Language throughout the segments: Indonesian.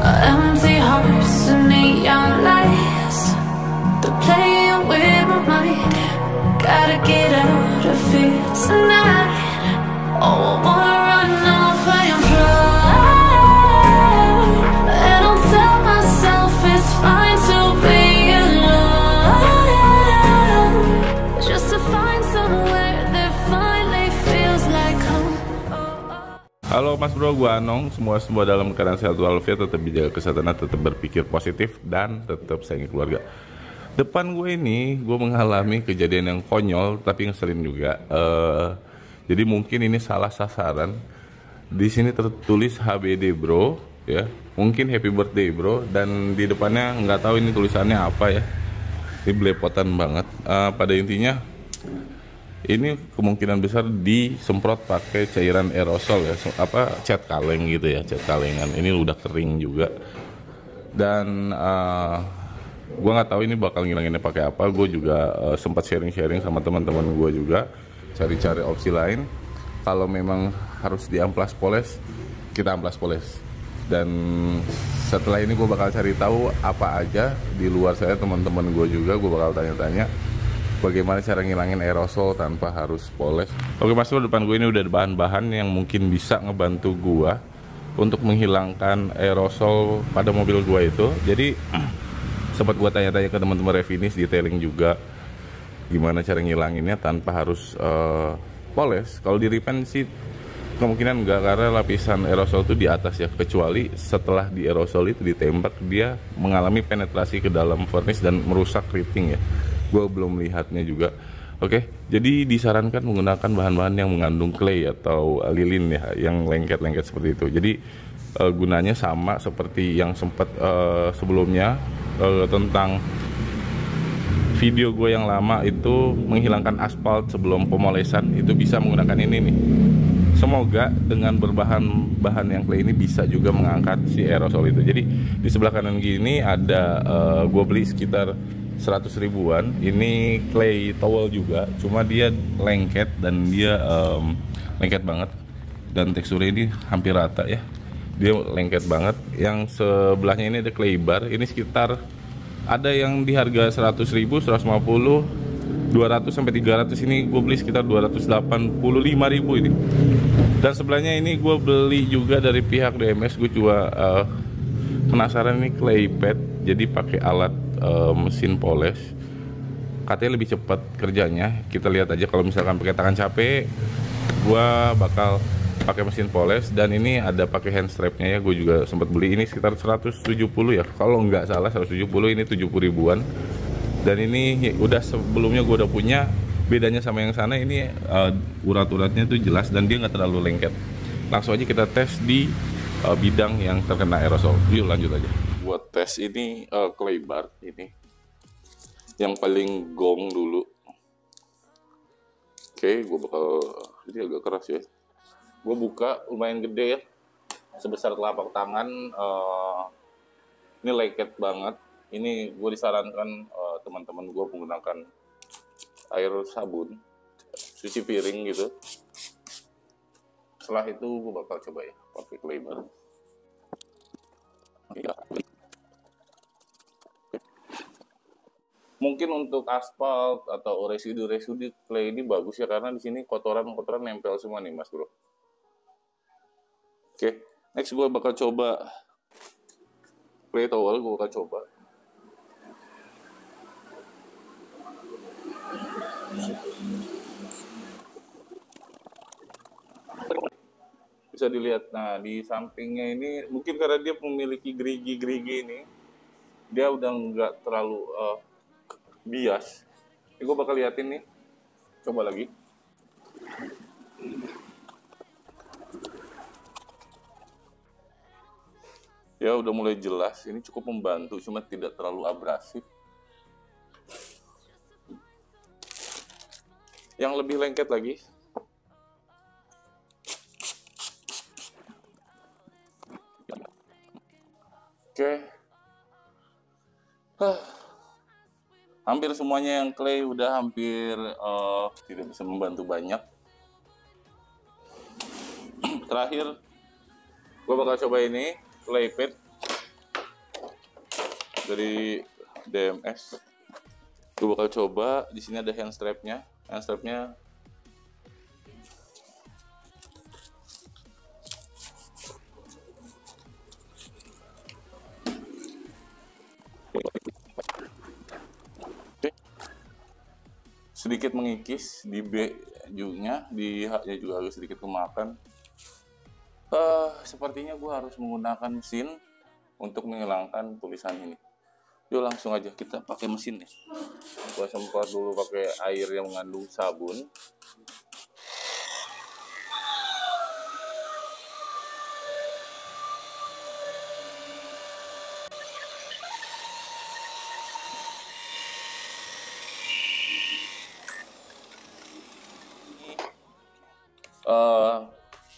Empty hearts and neon lights, they're playing with my mind. Gotta get out of here tonight. Oh, I wanna run off and fly, and I'll tell myself it's fine to be alone, just to find somewhere that finally feels like home. Halo Mas Bro, gua Anong. Semua dalam keadaan sehat walafiat, tetap dijaga kesehatan, tetap berpikir positif, dan tetap sayangi keluarga. Depan gue ini, gue mengalami kejadian yang konyol tapi ngeselin juga. Jadi mungkin ini salah sasaran. Di sini tertulis HBD Bro, ya. Mungkin Happy Birthday Bro, dan di depannya nggak tahu ini tulisannya apa ya. Ini belepotan banget. Pada intinya, ini kemungkinan besar disemprot pakai cairan aerosol ya, cat kaleng gitu ya, cat kalengan. Ini udah kering juga. Dan gue nggak tahu ini bakal ngilanginnya pakai apa. Gue juga sempat sharing-sharing sama teman-teman gue juga, cari-cari opsi lain. Kalau memang harus diamplas poles, kita amplas poles. Dan setelah ini gue bakal cari tahu apa aja di luar saya, teman-teman gue juga gue bakal tanya-tanya bagaimana cara ngilangin aerosol tanpa harus poles. Oke Mas Bro, depan gue ini udah ada bahan-bahan yang mungkin bisa ngebantu gue untuk menghilangkan aerosol pada mobil gue itu. Jadi sempat gue tanya-tanya ke teman-teman Refinis, detailing juga gimana cara ngilanginnya tanpa harus poles. Kalau di repaint sih kemungkinan enggak, karena lapisan aerosol itu di atas ya, kecuali setelah di aerosol itu ditembak dia mengalami penetrasi ke dalam furnace dan merusak rating ya. Gue belum melihatnya juga. Oke, jadi disarankan menggunakan bahan-bahan yang mengandung clay atau lilin ya, yang lengket-lengket seperti itu. Jadi gunanya sama seperti yang sempat sebelumnya tentang video gue yang lama itu, menghilangkan aspal sebelum pemolesan. Itu bisa menggunakan ini nih. Semoga dengan berbahan-bahan yang clay ini bisa juga mengangkat si aerosol itu. Jadi di sebelah kanan gini ada gue beli sekitar 100 ribuan. Ini clay towel juga, cuma dia lengket dan dia lengket banget, dan teksturnya ini hampir rata ya. Dia lengket banget. Yang sebelahnya ini ada clay bar. Ini sekitar ada yang di harga 100 ribu, 150, 200 sampai 300. Ini gue beli sekitar 285 ribu ini. Dan sebelahnya ini gue beli juga dari pihak DMS. Gue juga penasaran, ini clay pad, jadi pakai alat mesin poles. Katanya lebih cepat kerjanya. Kita lihat aja. Kalau misalkan pakai tangan capek, gue bakal pakai mesin poles. Dan ini ada pakai hand strapnya ya. Gue juga sempat beli ini sekitar 170 ya, kalau nggak salah 170. Ini 70 ribuan. Dan ini udah sebelumnya gue udah punya. Bedanya sama yang sana, ini urat-uratnya tuh jelas dan dia nggak terlalu lengket. Langsung aja kita tes di bidang yang terkena aerosol. Yuk lanjut aja. Buat tes ini clay bar ini yang paling gong dulu. Oke, gue bakal, ini agak keras ya. Gue buka lumayan gede ya, sebesar telapak tangan. Ini lengket banget. Ini gue disarankan teman-teman gue menggunakan air sabun, cuci piring gitu. Setelah itu gue bakal coba ya pakai clay bar. Mungkin untuk aspal atau residu-residu clay ini bagus ya, karena di sini kotoran-kotoran nempel semua nih Mas Bro. Oke, next gue bakal coba clay towel. Gue bakal coba. Bisa dilihat, nah di sampingnya ini mungkin karena dia memiliki gerigi-gerigi ini, dia udah nggak terlalu bias. Ini gue bakal liatin nih, coba lagi. Ya udah mulai jelas, ini cukup membantu, cuma tidak terlalu abrasif. Yang lebih lengket lagi, oke. hampir semuanya yang clay udah hampir tidak bisa membantu banyak. Terakhir gue bakal coba ini clay pad dari DMS. Gue bakal coba. Di sini ada hand strapnya. Sedikit mengikis di B-nya, di H-nya juga agak sedikit kemakan. Sepertinya gue harus menggunakan mesin untuk menghilangkan tulisan ini. Yuk langsung aja kita pakai mesin ya. Gue semprot dulu pakai air yang mengandung sabun.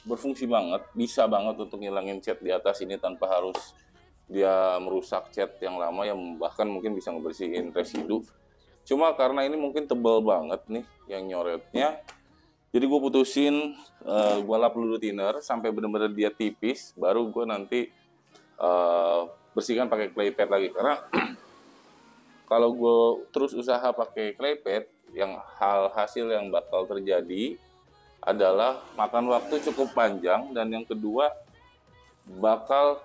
Berfungsi banget, bisa banget untuk ngilangin cat di atas ini tanpa harus dia merusak cat yang lama, yang bahkan mungkin bisa ngebersihin residu. Cuma karena ini mungkin tebal banget nih yang nyoretnya, jadi gue putusin, gue lap dulu thinner sampai bener-bener dia tipis, baru gue nanti bersihkan pakai clay pad lagi. Karena kalau gue terus usaha pakai clay pad, yang hasil yang bakal terjadi adalah makan waktu cukup panjang, dan yang kedua bakal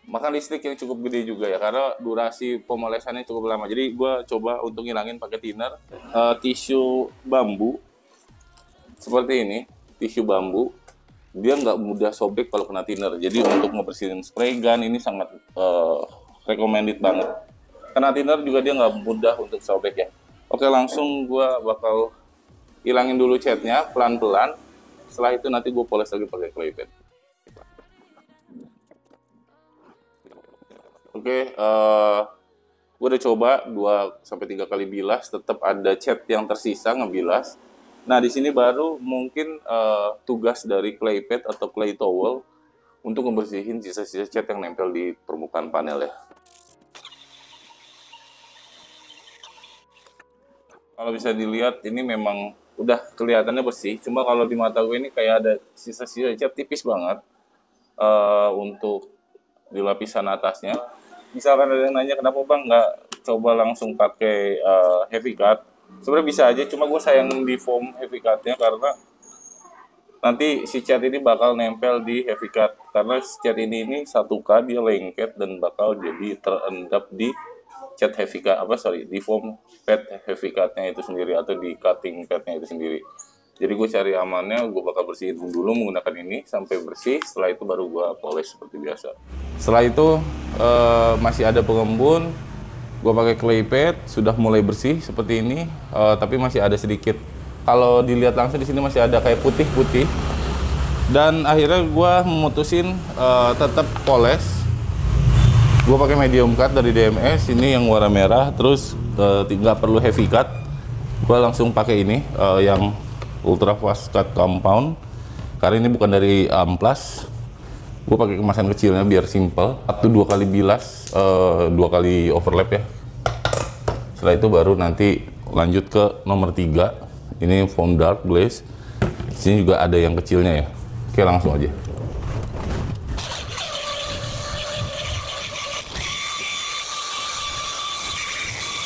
makan listrik yang cukup gede juga ya, karena durasi pemolesannya cukup lama. Jadi gue coba untuk ngilangin pakai thinner, tisu bambu seperti ini. Tisu bambu dia nggak mudah sobek kalau kena thinner, jadi untuk ngebersihin spray gun ini sangat recommended banget. Kena thinner juga dia nggak mudah untuk sobek ya. Oke, langsung gue bakal hilangin dulu catnya pelan-pelan. Setelah itu nanti gue poles lagi pakai clay pad. Oke, gue udah coba 2-3 kali bilas, tetap ada cat yang tersisa ngebilas. Nah, di sini baru mungkin tugas dari clay pad atau clay towel untuk ngebersihin sisa-sisa cat yang nempel di permukaan panel ya. Kalau bisa dilihat ini memang udah kelihatannya bersih, cuma kalau di mata gue ini kayak ada sisa-sisa cat tipis banget untuk di lapisan atasnya. Misalkan ada yang nanya kenapa bang nggak coba langsung pakai heavy cut, sebenarnya bisa aja, cuma gue sayang di foam heavy cutnya karena nanti si cat ini bakal nempel di heavy cut, karena si cat ini 1K dia lengket dan bakal jadi terendap di cat heavy cut, di foam pad heavy cutnya itu sendiri atau di cutting padnya itu sendiri. Jadi gue cari amannya, gue bakal bersihin dulu menggunakan ini sampai bersih. Setelah itu baru gue polish seperti biasa. Setelah itu masih ada pengembun, gue pakai clay pad, sudah mulai bersih seperti ini, tapi masih ada sedikit. Kalau dilihat langsung di sini masih ada kayak putih-putih. Dan akhirnya gue memutusin tetap polish. Gue pakai medium cut dari DMS, ini yang warna merah, terus nggak perlu heavy cut. Gue langsung pakai ini yang ultra fast cut compound, karena ini bukan dari Amplas. Gue pakai kemasan kecilnya biar simple. 1-2 kali bilas, 2 kali overlap ya. Setelah itu baru nanti lanjut ke nomor 3. Ini foam dark glaze. Di sini juga ada yang kecilnya ya. Oke, langsung aja.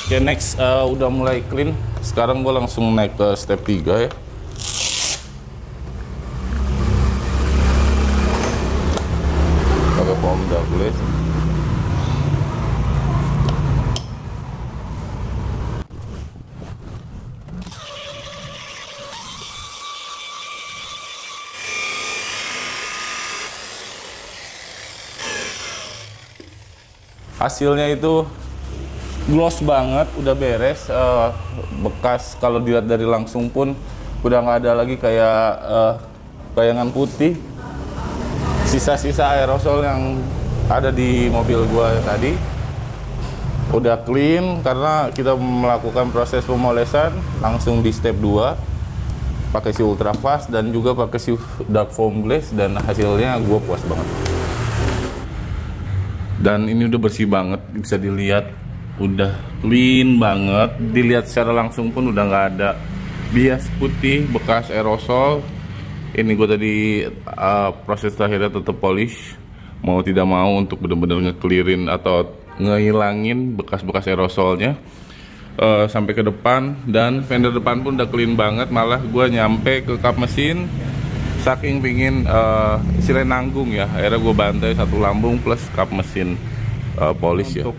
Oke, next udah mulai clean. Sekarang gue langsung naik ke step 3 ya. Pakai foam dark glaze. Hasilnya itu gloss banget, udah beres. Bekas kalau dilihat dari langsung pun udah nggak ada lagi kayak bayangan putih, sisa-sisa aerosol yang ada di mobil gua tadi. Udah clean karena kita melakukan proses pemolesan langsung di step 2 pakai si ultra fast dan juga pakai si dark foam glaze, dan hasilnya gua puas banget. Dan ini udah bersih banget, bisa dilihat udah clean banget. Dilihat secara langsung pun udah nggak ada bias putih bekas aerosol. Ini gue tadi proses terakhirnya tetap polish, mau tidak mau untuk bener-bener nge-clearin atau ngehilangin bekas-bekas aerosolnya sampai ke depan. Dan fender depan pun udah clean banget. Malah gue nyampe ke kap mesin, saking pingin istilahnya nanggung ya, akhirnya gue bantai satu lambung plus kap mesin polish ya. Untuk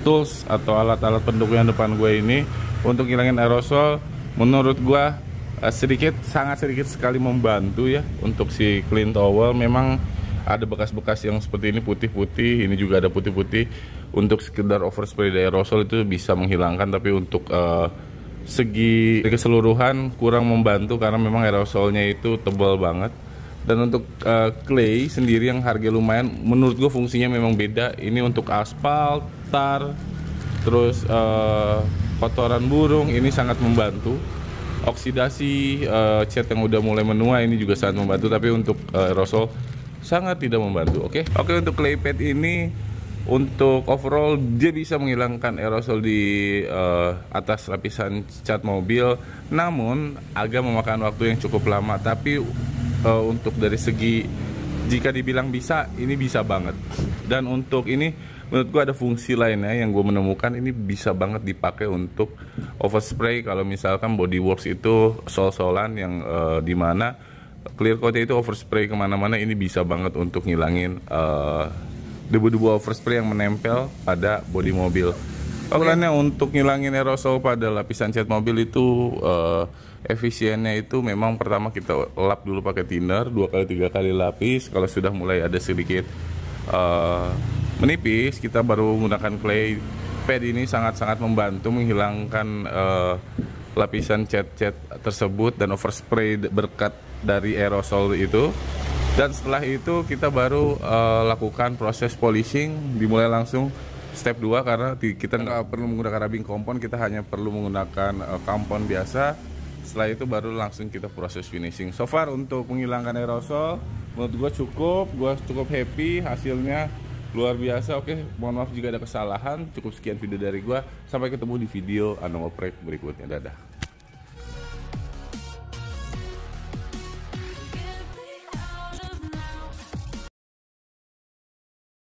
tools atau alat-alat pendukung yang depan gue ini untuk ngilangin aerosol, menurut gue sangat sedikit sekali membantu ya. Untuk si clean towel memang ada bekas-bekas yang seperti ini putih-putih, ini juga ada putih-putih. Untuk sekedar overspray dari aerosol itu bisa menghilangkan, tapi untuk segi keseluruhan kurang membantu karena memang aerosolnya itu tebal banget. Dan untuk clay sendiri yang harga lumayan, menurut gue fungsinya memang beda. Ini untuk aspal, tar, terus kotoran burung, ini sangat membantu. Oksidasi cat yang udah mulai menua ini juga sangat membantu, tapi untuk aerosol sangat tidak membantu. Oke, untuk clay pad ini untuk overall dia bisa menghilangkan aerosol di atas lapisan cat mobil, namun agak memakan waktu yang cukup lama. Tapi untuk dari segi jika dibilang bisa, ini bisa banget. Dan untuk ini menurut gua ada fungsi lainnya yang gue menemukan, ini bisa banget dipakai untuk overspray. Kalau misalkan bodyworks itu sol-solan yang dimana clear coatnya itu overspray kemana-mana, ini bisa banget untuk ngilangin debu-debu overspray yang menempel pada bodi mobil. Ukurannya untuk ngilangin aerosol pada lapisan cat mobil itu efisiennya itu memang pertama kita lap dulu pakai thinner 2-3 kali lapis. Kalau sudah mulai ada sedikit menipis, kita baru menggunakan clay pad. Ini sangat-sangat membantu menghilangkan lapisan cat-cat tersebut dan overspray berkat dari aerosol itu. Dan setelah itu kita baru lakukan proses polishing, dimulai langsung step 2 karena kita nggak perlu menggunakan rubbing compound, kita hanya perlu menggunakan compound biasa. Setelah itu baru langsung kita proses finishing. So far untuk menghilangkan aerosol menurut gue cukup happy, hasilnya luar biasa. Oke, mohon maaf jika ada kesalahan. Cukup sekian video dari gue, sampai ketemu di video unboxing berikutnya. Dadah.